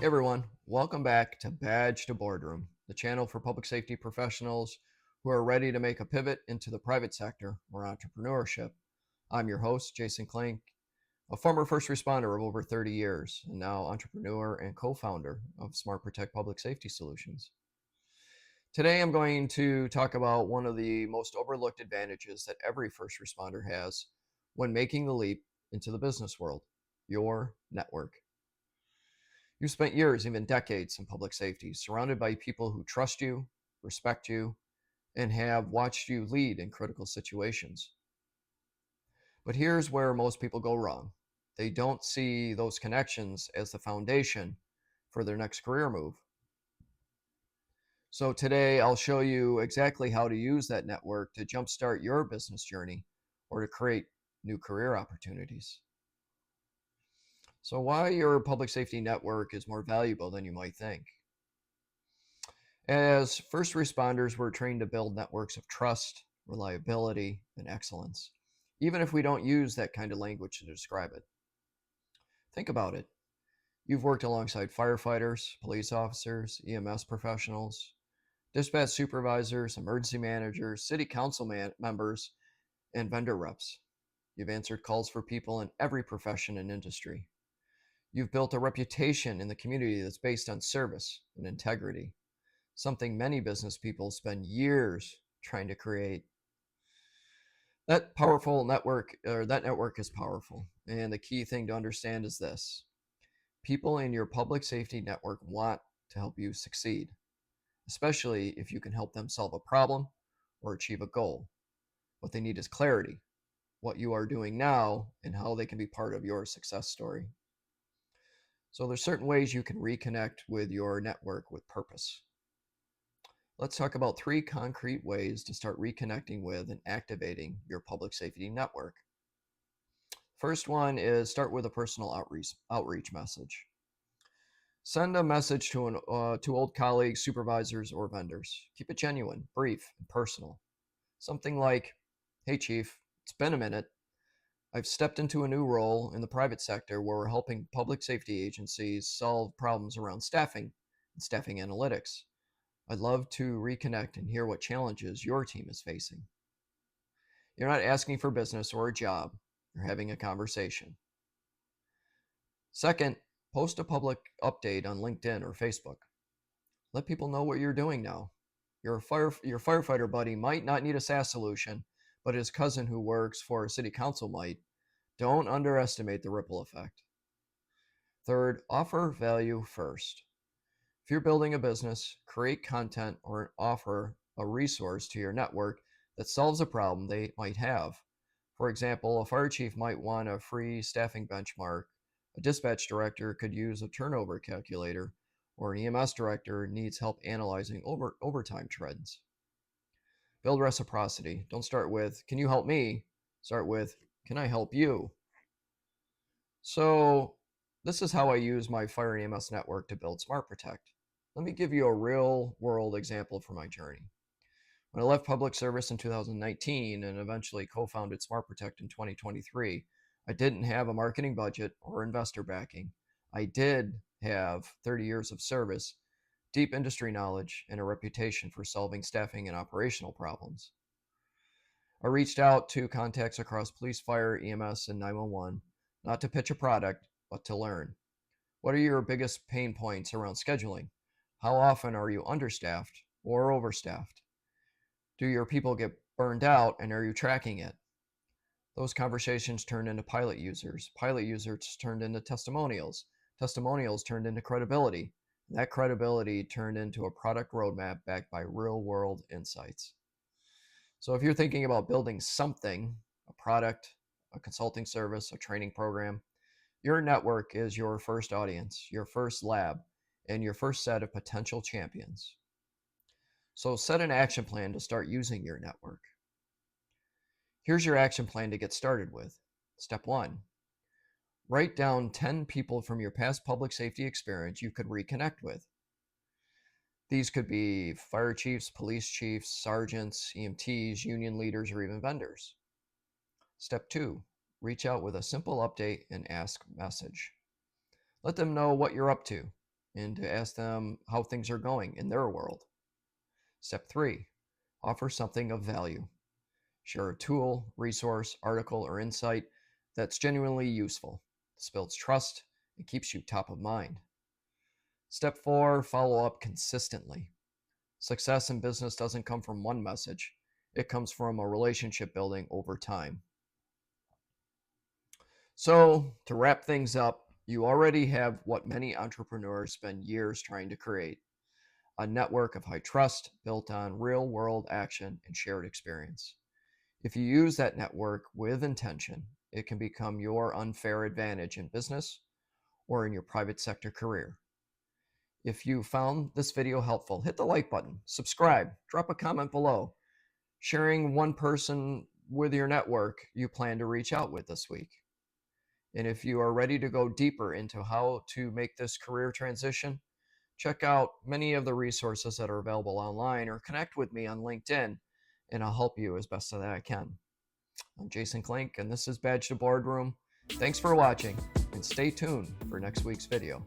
Hey everyone, welcome back to Badge to Boardroom, the channel for public safety professionals who are ready to make a pivot into the private sector or entrepreneurship. I'm your host, Jason Klink, a former first responder of over 30 years, and now entrepreneur and co-founder of SmartProtect Public Safety Solutions. Today I'm going to talk about one of the most overlooked advantages that every first responder has when making the leap into the business world: your network. You've spent years, even decades, in public safety, surrounded by people who trust you, respect you, and have watched you lead in critical situations. But here's where most people go wrong. They don't see those connections as the foundation for their next career move. So today I'll show you exactly how to use that network to jumpstart your business journey or to create new career opportunities. So why your public safety network is more valuable than you might think. As first responders, we're trained to build networks of trust, reliability, and excellence, even if we don't use that kind of language to describe it. Think about it. You've worked alongside firefighters, police officers, EMS professionals, dispatch supervisors, emergency managers, city council members, and vendor reps. You've answered calls for people in every profession and industry. You've built a reputation in the community that's based on service and integrity, something many business people spend years trying to create. That network is powerful. And the key thing to understand is this: people in your public safety network want to help you succeed, especially if you can help them solve a problem or achieve a goal. What they need is clarity, what you are doing now, and how they can be part of your success story. So there's certain ways you can reconnect with your network with purpose. Let's talk about 3 concrete ways to start reconnecting with and activating your public safety network. First one is start with a personal outreach message. Send a message to old colleagues, supervisors, or vendors. Keep it genuine, brief, and personal. Something like, "Hey Chief, it's been a minute. I've stepped into a new role in the private sector where we're helping public safety agencies solve problems around staffing and staffing analytics. I'd love to reconnect and hear what challenges your team is facing." You're not asking for business or a job, you're having a conversation. Second, post a public update on LinkedIn or Facebook. Let people know what you're doing now. Your firefighter buddy might not need a SaaS solution, but his cousin who works for a city council might. Don't underestimate the ripple effect. Third, offer value first. If you're building a business, create content or offer a resource to your network that solves a problem they might have. For example, a fire chief might want a free staffing benchmark, a dispatch director could use a turnover calculator, or an EMS director needs help analyzing overtime trends. Build reciprocity. Don't start with, "Can you help me?" Start with, "Can I help you?" So this is how I use my Fire and EMS network to build SmartProtect. Let me give you a real world example from my journey. When I left public service in 2019 and eventually co-founded SmartProtect in 2023, I didn't have a marketing budget or investor backing. I did have 30 years of service, deep industry knowledge, and a reputation for solving staffing and operational problems. I reached out to contacts across police, fire, EMS, and 911, not to pitch a product, but to learn. What are your biggest pain points around scheduling? How often are you understaffed or overstaffed? Do your people get burned out, and are you tracking it? Those conversations turned into pilot users. Pilot users turned into testimonials. Testimonials turned into credibility. That credibility turned into a product roadmap backed by real world insights. So if you're thinking about building something, a product, a consulting service, a training program, your network is your first audience, your first lab, and your first set of potential champions. So set an action plan to start using your network. Here's your action plan to get started with. Step 1, write down 10 people from your past public safety experience you could reconnect with. These could be fire chiefs, police chiefs, sergeants, EMTs, union leaders, or even vendors. Step 2, reach out with a simple update and ask message. Let them know what you're up to. and to ask them how things are going in their world. Step 3, offer something of value. Share a tool, resource, article, or insight that's genuinely useful. This builds trust and keeps you top of mind. Step 4, follow up consistently. Success in business doesn't come from one message. It comes from a relationship building over time. So, to wrap things up, you already have what many entrepreneurs spend years trying to create: a network of high trust built on real world action and shared experience. If you use that network with intention, it can become your unfair advantage in business or in your private sector career. If you found this video helpful, hit the like button, subscribe, drop a comment below, sharing one person with your network you plan to reach out with this week. And if you are ready to go deeper into how to make this career transition, check out many of the resources that are available online or connect with me on LinkedIn, and I'll help you as best as I can. I'm Jason Klink, and this is Badge to Boardroom. Thanks for watching, and stay tuned for next week's video.